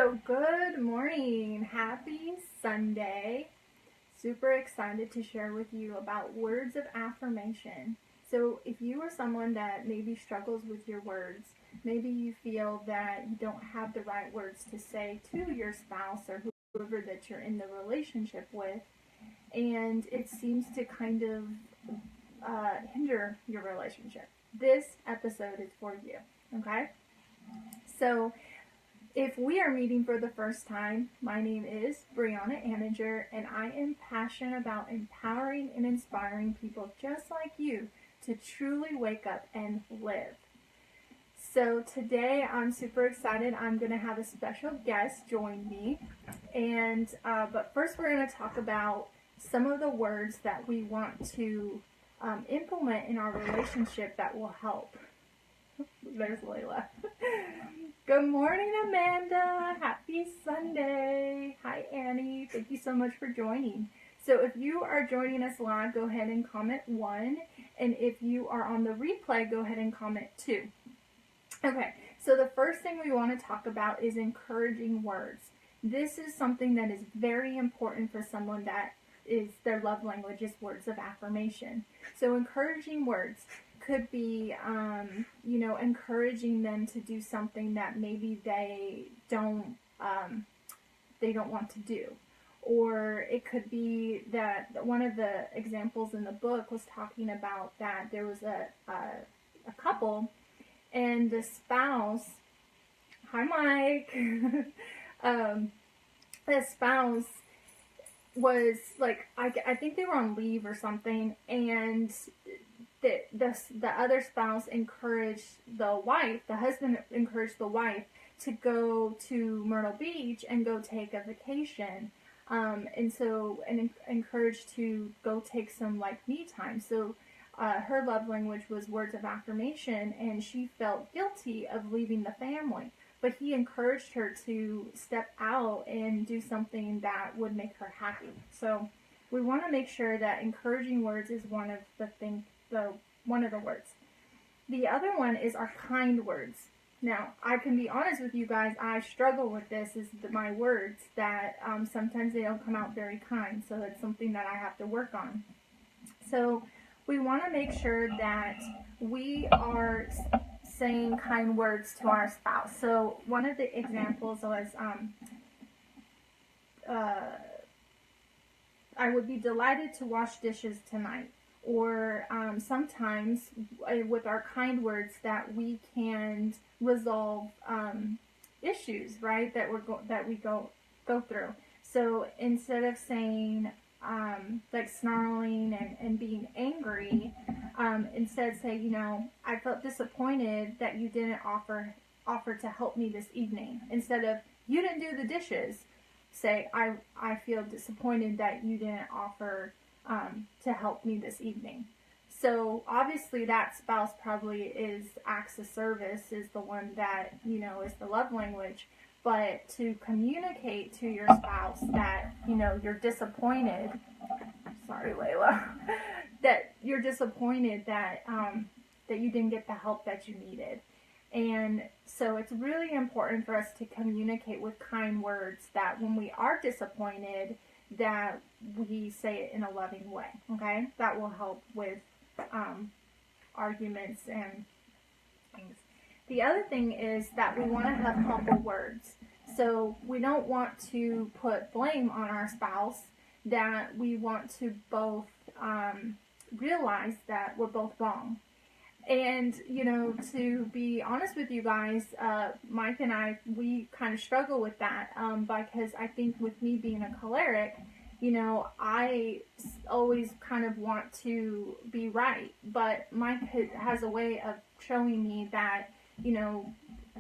So good morning, happy Sunday. Super excited to share with you about words of affirmation. So if you are someone that maybe struggles with your words, maybe you feel that you don't have the right words to say to your spouse or whoever that you're in the relationship with, and it seems to kind of hinder your relationship, this episode is for you, okay? So if we are meeting for the first time, my name is Brianna Anninger, and I am passionate about empowering and inspiring people just like you to truly wake up and live. So today I'm super excited. I'm going to have a special guest join me, and but first we're going to talk about some of the words that we want to implement in our relationship that will help. There's Layla. Good morning, Amanda. Happy Sunday. Hi, Annie. Thank you so much for joining. So if you are joining us live, go ahead and comment 1. And if you are on the replay, go ahead and comment 2. Okay, so the first thing we want to talk about is encouraging words. This is something that is very important for someone that is their love language is words of affirmation. So encouraging words could be, encouraging them to do something that maybe they don't want to do. Or it could be that one of the examples in the book was talking about that there was a couple, and the spouse, hi Mike, the spouse was like, I think they were on leave or something, and the other spouse encouraged the wife, the husband encouraged the wife to go to Myrtle Beach and go take a vacation, and encouraged to go take some like me time. So her love language was words of affirmation, and she felt guilty of leaving the family. But he encouraged her to step out and do something that would make her happy. So we want to make sure that encouraging words is one of the words. The other one is our kind words. Now, I can be honest with you guys, I struggle with this, is my words that sometimes they don't come out very kind. So it's something that I have to work on. So we want to make sure that we are saying kind words to our spouse. So one of the examples was, I would be delighted to wash dishes tonight. Or sometimes with our kind words that we can resolve issues, right, that we go through. So instead of saying like snarling and being angry, instead say, I felt disappointed that you didn't offer to help me this evening. Instead of, you didn't do the dishes, say, I feel disappointed that you didn't offer to help me this evening. So obviously that spouse probably acts of service, is the one that, is the love language. But to communicate to your spouse that, you're disappointed, sorry Layla, that you're disappointed that you didn't get the help that you needed. And so it's really important for us to communicate with kind words, that when we are disappointed, that we say it in a loving way, okay? That will help with arguments and things. The other thing is that we want to have humble words. So we don't want to put blame on our spouse, that we want to both realize that we're both wrong. And, to be honest with you guys, Mike and I, we kind of struggle with that because I think with me being a choleric, I always kind of want to be right. But Mike has a way of showing me that,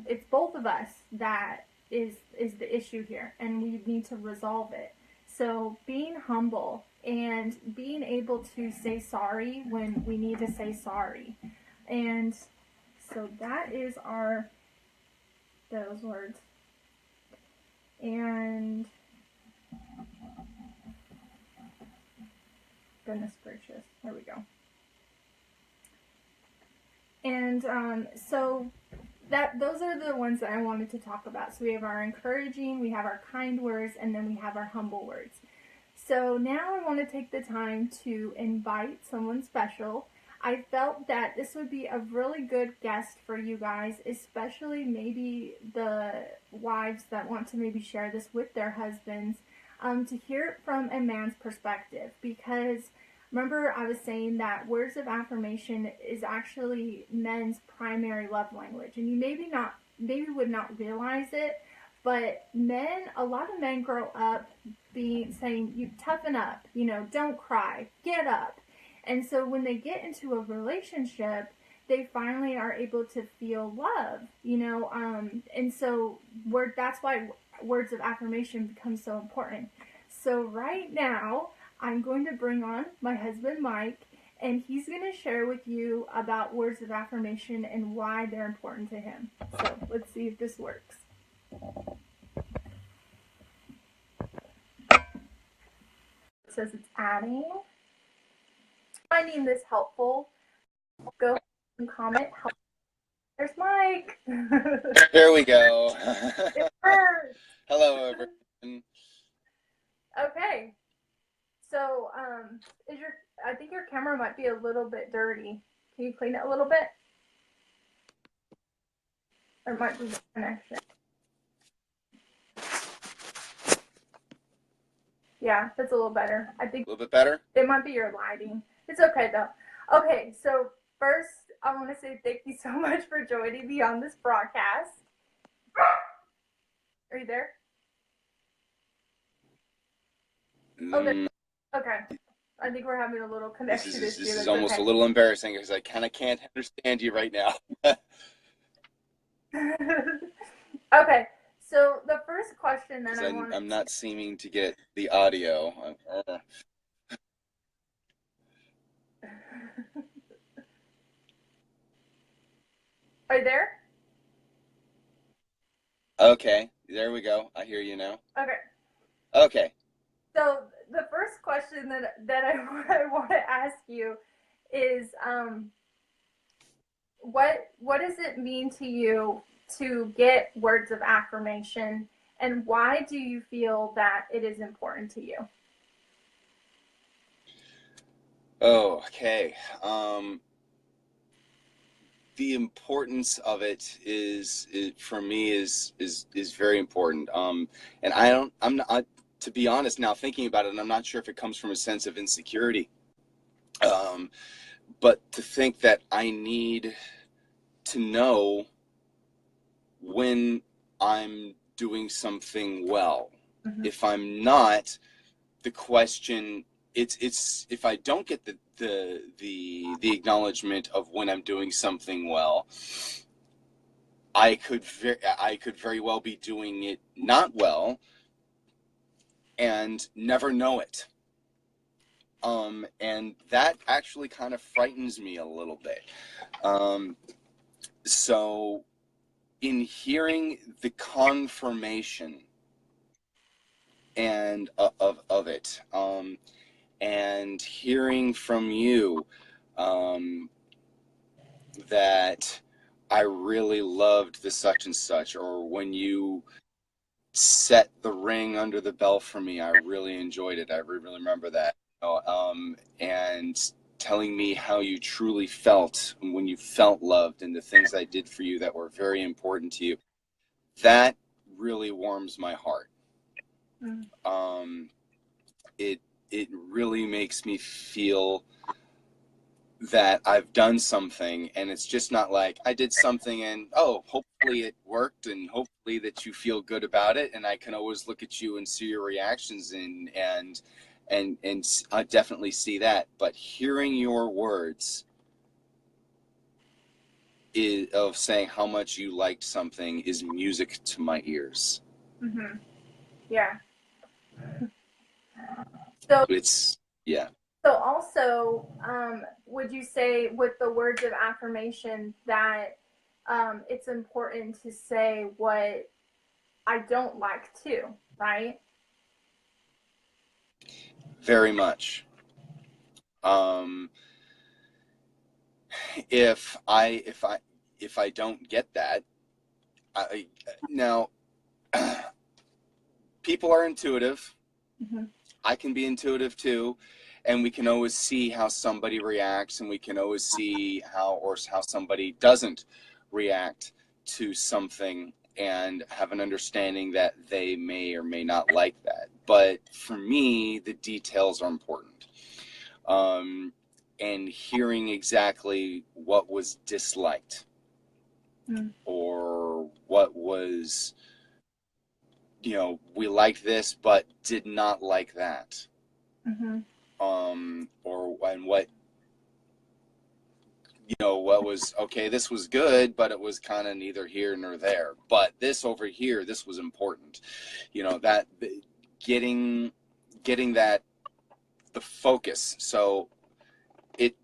it's both of us that is the issue here, and we need to resolve it. So being humble and being able to say sorry when we need to say sorry. And so that is those words. And goodness gracious, there we go. And so those are the ones that I wanted to talk about. So we have our encouraging, we have our kind words, and then we have our humble words. So now I want to take the time to invite someone special. I felt that this would be a really good guest for you guys, especially maybe the wives that want to maybe share this with their husbands, to hear it from a man's perspective. Because remember, I was saying that words of affirmation is actually men's primary love language, and you maybe would not realize it, but a lot of men grow up saying, you toughen up, don't cry, get up. And so when they get into a relationship, they finally are able to feel love, and so that's why words of affirmation become so important. So right now, I'm going to bring on my husband, Mike, and he's going to share with you about words of affirmation and why they're important to him. So let's see if this works. It says it's adding. Finding this helpful, go and comment. There's Mike. There we go. It works. Hello, everyone. Okay. So, I think your camera might be a little bit dirty. Can you clean it a little bit? Or it might be the connection. Yeah, that's a little better. I think A little bit better? It might be your lighting. It's okay, though. Okay, so first, I want to say thank you so much for joining me on this broadcast. Are you there? Okay. Okay. I think we're having a little connection issue. This is almost a little embarrassing because I kind of can't understand you right now. Okay. So the first question that I'm not seeming to get the audio. Are you there? Okay, there we go. I hear you now. Okay. Okay. So the first question that I want to ask you is, what does it mean to you to get words of affirmation, and why do you feel that it is important to you? Oh, okay. The importance of it is for me is very important. And I'm not, to be honest, now thinking about it, I'm not sure if it comes from a sense of insecurity. But to think that I need to know when I'm doing something well. Mm-hmm. If I'm not, the question, it's if I don't get the acknowledgement of when I'm doing something well, I could very well be doing it not well and never know it. And that actually kind of frightens me a little bit. So in hearing the confirmation and of it, and hearing from you that I really loved the such and such, or when you set the ring under the bell for me, I really enjoyed it. I really remember that. And telling me how you truly felt when you felt loved and the things I did for you that were very important to you, that really warms my heart. Mm. It really makes me feel that I've done something, and it's just not like I did something and hopefully it worked and hopefully that you feel good about it, and I can always look at you and see your reactions and I definitely see that. But hearing your words of saying how much you liked something is music to my ears. Mm-hmm. Yeah. So it's, yeah. So also, would you say with the words of affirmation that it's important to say what I don't like too, right? Very much. If I don't get that, Now, people are intuitive. Mm-hmm. I can be intuitive too, and we can always see how somebody reacts, and we can always see how somebody doesn't react to something, and have an understanding that they may or may not like that. But for me, the details are important. And hearing exactly what was disliked, or what was, we liked this but did not like that. Mm-hmm. And what was okay, this was good, but it was kind of neither here nor there. But this over here, this was important. That getting that, the focus. So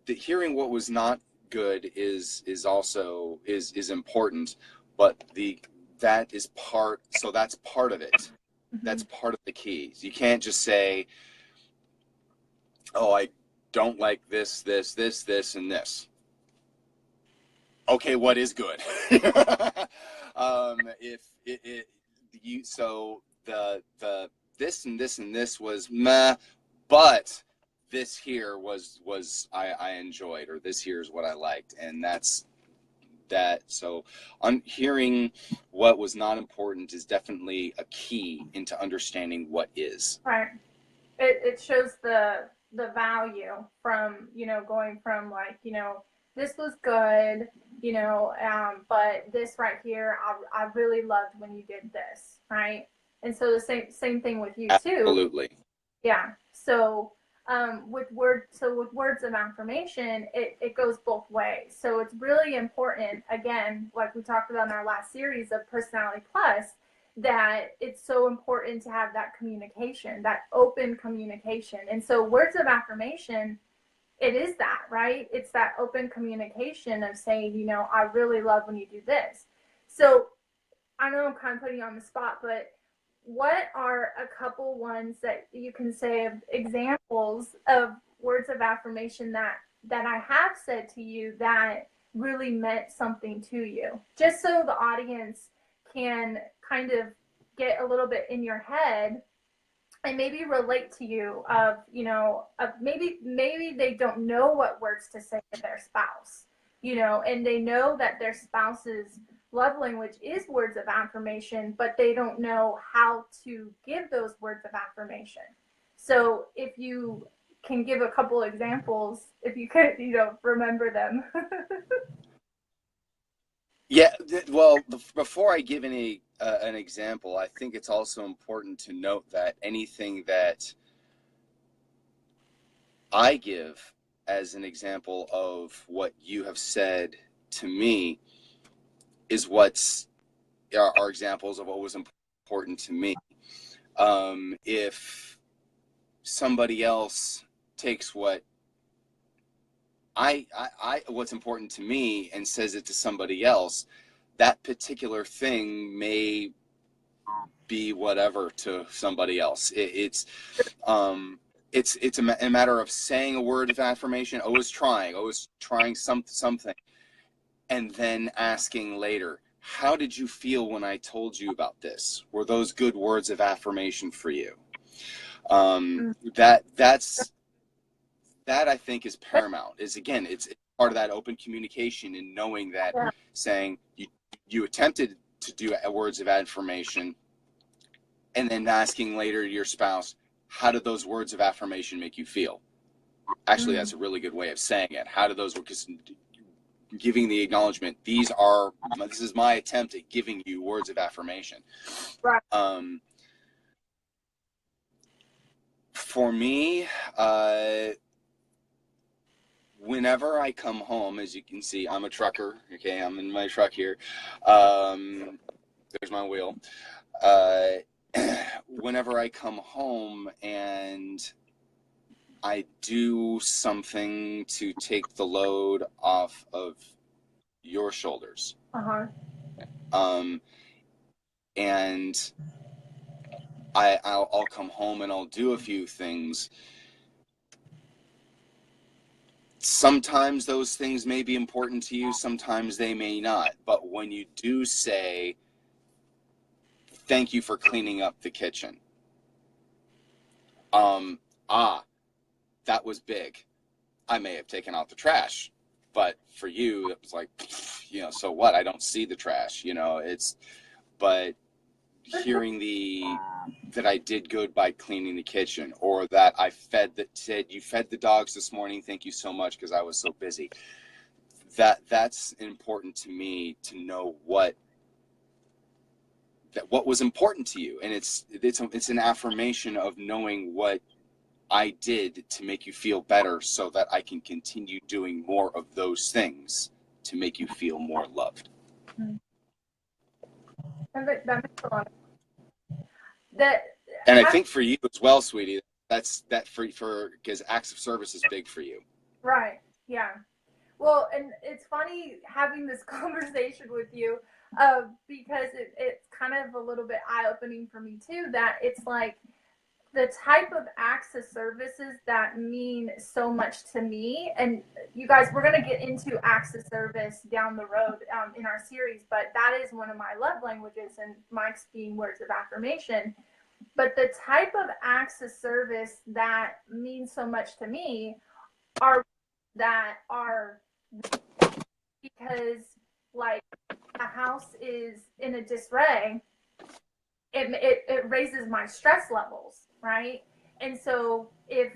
hearing what was not good is also is important, but that's part of it. Mm-hmm. That's part of the keys. You can't just say, oh, I don't like this, and this. Okay, what is good? If you so the this and this and this was meh, but this here was I enjoyed, or this here is what I liked, and that's that. So hearing what was not important is definitely a key into understanding what is. Right. It shows the value from, going from, like, this was good, but this right here, I really loved when you did this, right? And so the same thing with you too. Absolutely. Yeah. So with words of affirmation, it goes both ways. So it's really important, again, like we talked about in our last series of Personality Plus, that it's so important to have that communication, that open communication. And so words of affirmation, it is that, right? It's that open communication of saying, I really love when you do this. So I know I'm kind of putting you on the spot, but what are a couple ones that you can say of examples of words of affirmation that I have said to you that really meant something to you? Just so the audience can kind of get a little bit in your head and maybe relate to you of, maybe they don't know what words to say to their spouse, and they know that their spouse's love language is words of affirmation, but they don't know how to give those words of affirmation. So if you can give a couple examples, if you could, remember them. Yeah, well, before I give an example, I think it's also important to note that anything that I give as an example of what you have said to me is are examples of what was important to me. If somebody else takes what's important to me and says it to somebody else, that particular thing may be whatever to somebody else. It's a matter of saying a word of affirmation, always trying something, and then asking later, how did you feel when I told you about this? Were those good words of affirmation for you? That I think is paramount. Is, again, it's part of that open communication, and knowing that, saying you attempted to do words of affirmation, and then asking later your spouse, how did those words of affirmation make you feel? Actually, that's a really good way of saying it. How did those, because giving the acknowledgement, this is my attempt at giving you words of affirmation. Right. For me, whenever I come home, as you can see, I'm a trucker. Okay, I'm in my truck here. There's my wheel. Whenever I come home and I do something to take the load off of your shoulders, and I'll come home and I'll do a few things. Sometimes those things may be important to you, sometimes they may not. But when you do say, thank you for cleaning up the kitchen. That was big. I may have taken out the trash, but for you, it was like, so what? I don't see the trash, but hearing that I did good by cleaning the kitchen, or that I said, you fed the dogs this morning. Thank you so much, because I was so busy. That's important to me, to know what was important to you. And it's an affirmation of knowing what I did to make you feel better, so that I can continue doing more of those things to make you feel more loved. That makes a lot of and I think for you as well, sweetie, that's because acts of service is big for you. Right. Yeah. Well, and it's funny having this conversation with you, because it's kind of a little bit eye-opening for me too, that it's like the type of acts of services that mean so much to me. And you guys, we're going to get into acts of service down the road in our series, but that is one of my love languages, and Mike's being words of affirmation. But the type of acts of service that mean so much to me are because, like, a house is in a disarray, it raises my stress levels, right? And so if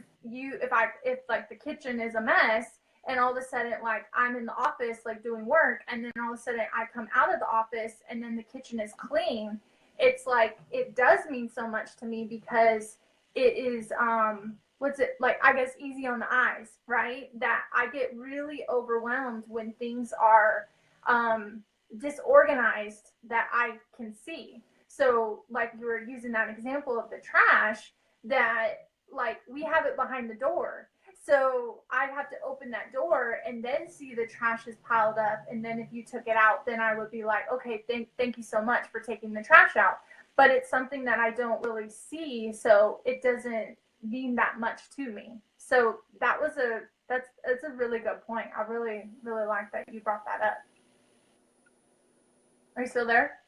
like the kitchen is a mess, and all of a sudden, like, I'm in the office, like, doing work, and then all of a sudden I come out of the office and then the kitchen is clean, it's like, it does mean so much to me, because it is I guess easy on the eyes, right? That I get really overwhelmed when things are disorganized that I can see. So, like, you were using that example of the trash, that, like, we have it behind the door. So I have to open that door and then see the trash is piled up. And then if you took it out, then I would be like, okay, thank you so much for taking the trash out. But it's something that I don't really see, so it doesn't mean that much to me. So that's a really good point. I really, really like that you brought that up. Are you still there?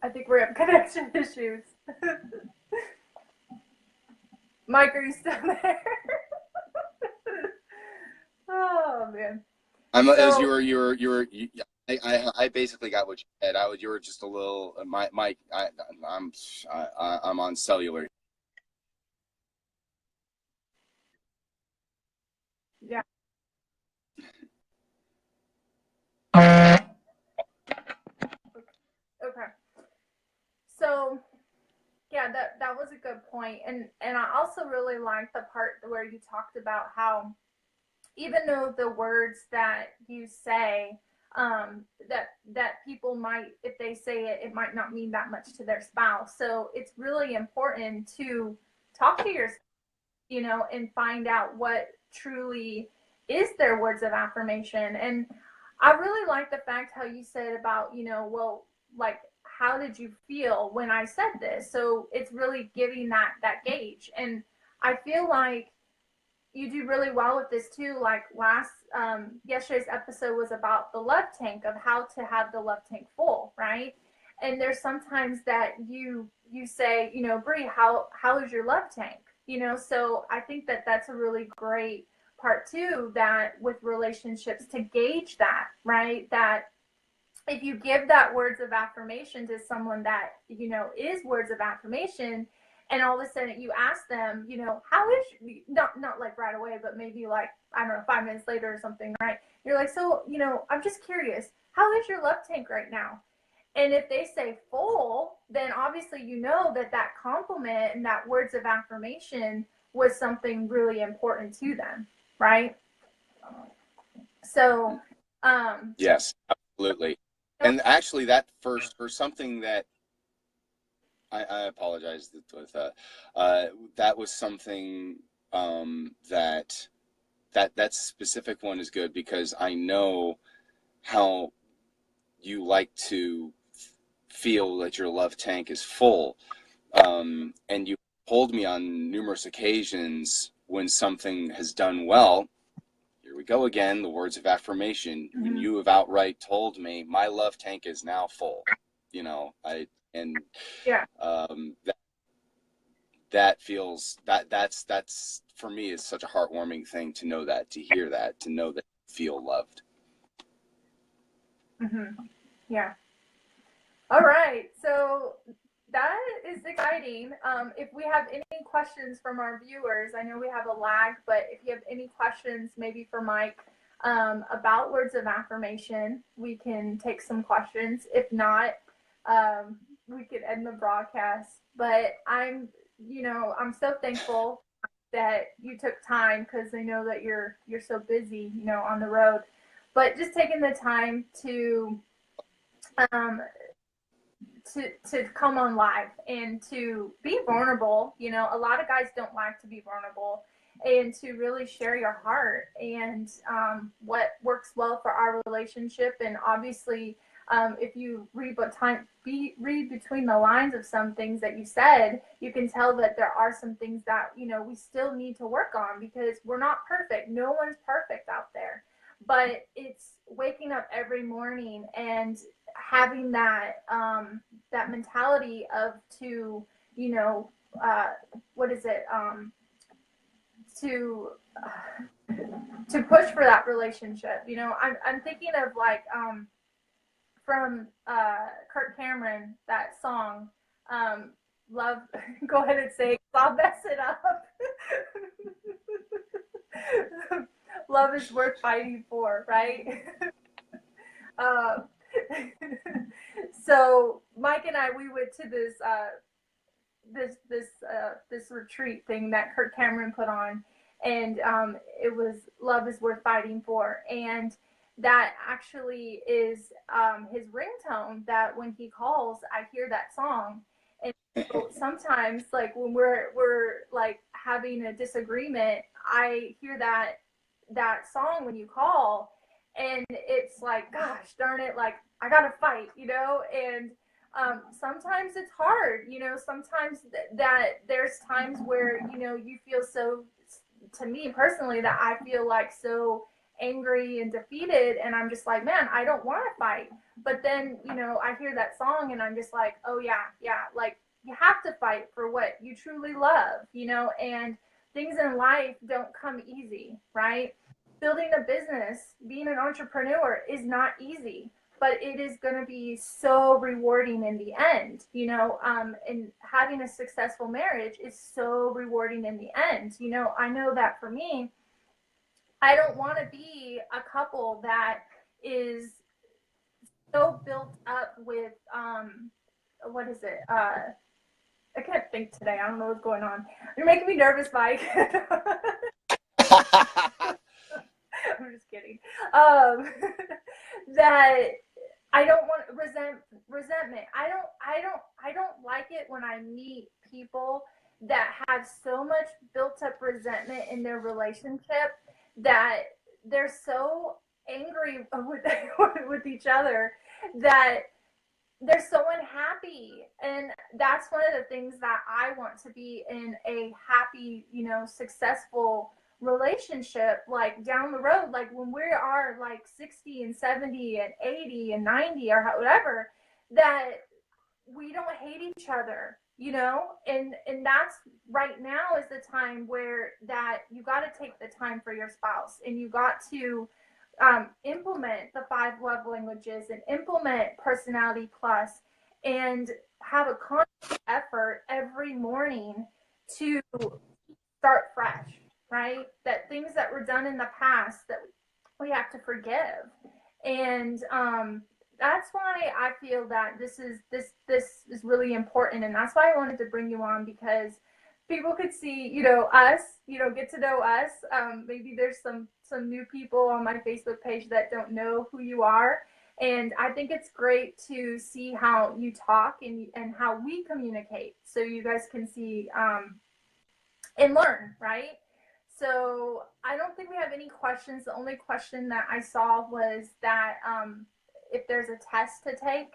I think we're having connection issues. Mike, are you still there? Oh man. As you were. I basically got what you said. You were just a little. Mike. I'm on cellular. Yeah. Okay. So, yeah, that was a good point. And I also really liked the part where you talked about how, even though the words that you say, that people might, if they say it, it might not mean that much to their spouse. So it's really important to talk to yourself, and find out what truly is their words of affirmation. And I really like the fact how you said about, well, like, how did you feel when I said this? So it's really giving that gauge. And I feel like you do really well with this too. Like, yesterday's episode was about the love tank, of how to have the love tank full, right? And there's sometimes that you say, Bree, how is your love tank? So I think that that's a really great part too, that with relationships, to gauge that, right? That if you give that words of affirmation to someone that, is words of affirmation, and all of a sudden you ask them, how is, not like right away, but maybe like, I don't know, 5 minutes later or something, right? You're like, so, I'm just curious, how is your love tank right now? And if they say full, then obviously that compliment and that words of affirmation was something really important to them, right? So, yes, absolutely. And actually, that first, or something that I apologize with that was something that specific one is good, because I know how you like to feel that your love tank is full, and you told me on numerous occasions when something has done well. Here we go again, the words of affirmation. Mm-hmm. When you have outright told me my love tank is now full, Yeah. That feels that's for me is such a heartwarming thing to know that, to hear that, to know that you feel loved. Mm-hmm. Yeah. All right. So that is exciting. If we have any questions from our viewers, I know we have a lag, but if you have any questions, maybe for Mike, about words of affirmation, we can take some questions. If not, we could end the broadcast. But I'm so thankful that you took time, because I know that you're so busy, on the road. But just taking the time to um, to come on live and to be vulnerable. A lot of guys don't like to be vulnerable, and to really share your heart and what works well for our relationship. And obviously, if you read between the lines of some things that you said, you can tell that there are some things that we still need to work on, because we're not perfect. No one's perfect out there, but it's waking up every morning and having that that mentality of to what is it to push for that relationship. I'm thinking of like from Kirk Cameron, that song, love. Go ahead and say it, I'll mess it up. Love is worth fighting for, right? So Mike and I, we went to this retreat thing that Kirk Cameron put on, and it was Love is Worth Fighting For, and that actually is his ringtone. That when he calls, I hear that song. And so sometimes, like when we're like having a disagreement, I hear that song when you call, and it's like, gosh darn it, like I gotta fight, and sometimes it's hard, sometimes that there's times where you feel so, to me personally, that I feel like so angry and defeated, and I'm just like, man, I don't want to fight. But then I hear that song and I'm just like, oh yeah, like you have to fight for what you truly love, and things in life don't come easy, right? Building a business, being an entrepreneur is not easy, but it is going to be so rewarding in the end, and having a successful marriage is so rewarding in the end. I know that for me, I don't want to be a couple that is so built up with, what is it? I can't think today. I don't know what's going on. You're making me nervous, Mike. I'm just kidding. That I don't want resentment. I don't like it when I meet people that have so much built up resentment in their relationship that they're so angry with each other that they're so unhappy. And that's one of the things that I want to be in a happy, successful relationship, like down the road, like when we are like 60 and 70 and 80 and 90 or whatever, that we don't hate each other, and that's right now is the time where that you got to take the time for your spouse, and you got to implement the 5 love languages and implement Personality Plus, and have a conscious effort every morning to start fresh, right? That things that were done in the past that we have to forgive. And that's why I feel that this is really important, and that's why I wanted to bring you on, because people could see, us, get to know us. Maybe there's some new people on my Facebook page that don't know who you are, and I think it's great to see how you talk and how we communicate, so you guys can see and learn, right? So I don't think we have any questions. The only question that I saw was that if there's a test to take.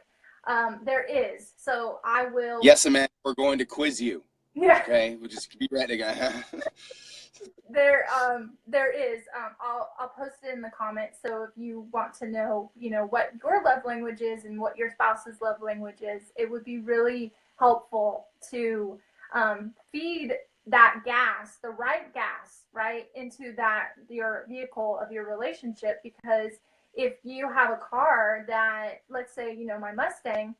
There is. So I will. Yes, Amanda, we're going to quiz you. Yeah. Okay, we'll just be ready. There is. I'll post it in the comments. So if you want to know, what your love language is and what your spouse's love language is, it would be really helpful to feed that gas, the right gas, right, into that your vehicle of your relationship. Because if you have a car that, let's say, my Mustang,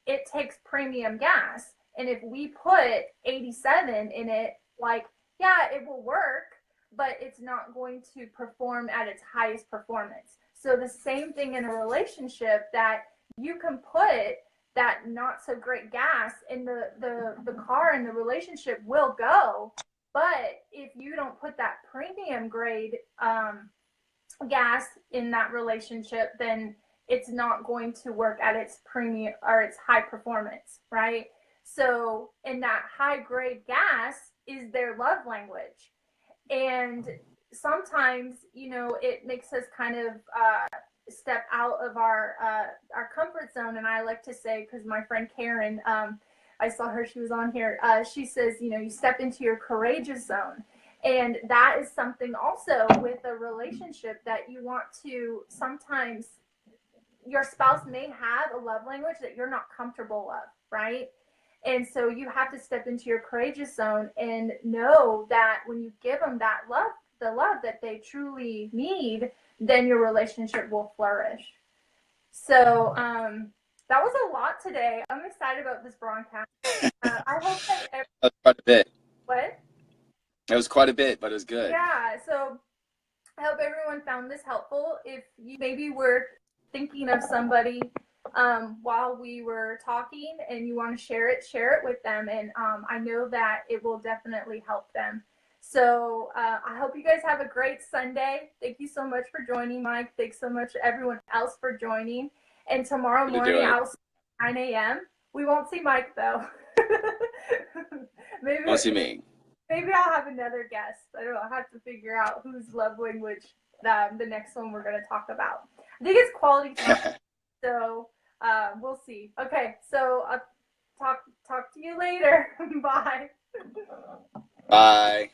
it takes premium gas, and if we put 87 in it, like, yeah, it will work, but it's not going to perform at its highest performance. So the same thing in a relationship, that you can put that not so great gas in the car, and the relationship will go. But if you don't put that premium grade gas in that relationship, then it's not going to work at its premium or its high performance, right? So, in that high grade gas is their love language. And sometimes, it makes us kind of step out of our comfort zone. And I like to say, because my friend Karen, I saw her, she was on here, she says, you step into your courageous zone. And that is something also with a relationship, that you want to, sometimes your spouse may have a love language that you're not comfortable with, right? And so you have to step into your courageous zone and know that when you give them that love, the love that they truly need, then your relationship will flourish. So that was a lot today. I'm excited about this broadcast. I hope that That was quite a bit. What? It was quite a bit, but it was good. Yeah. So I hope everyone found this helpful. If you maybe were thinking of somebody while we were talking and you want to share it with them. And I know that it will definitely help them. So I hope you guys have a great Sunday. Thank you so much for joining, Mike. Thanks so much to everyone else for joining. And tomorrow morning, I'll see 9 a.m. We won't see Mike, though. Maybe Won't see me. Maybe I'll have another guest. I don't know. I'll have to figure out whose love language the next one we're going to talk about. I think it's quality time. So we'll see. Okay, so I'll talk to you later. Bye. Bye.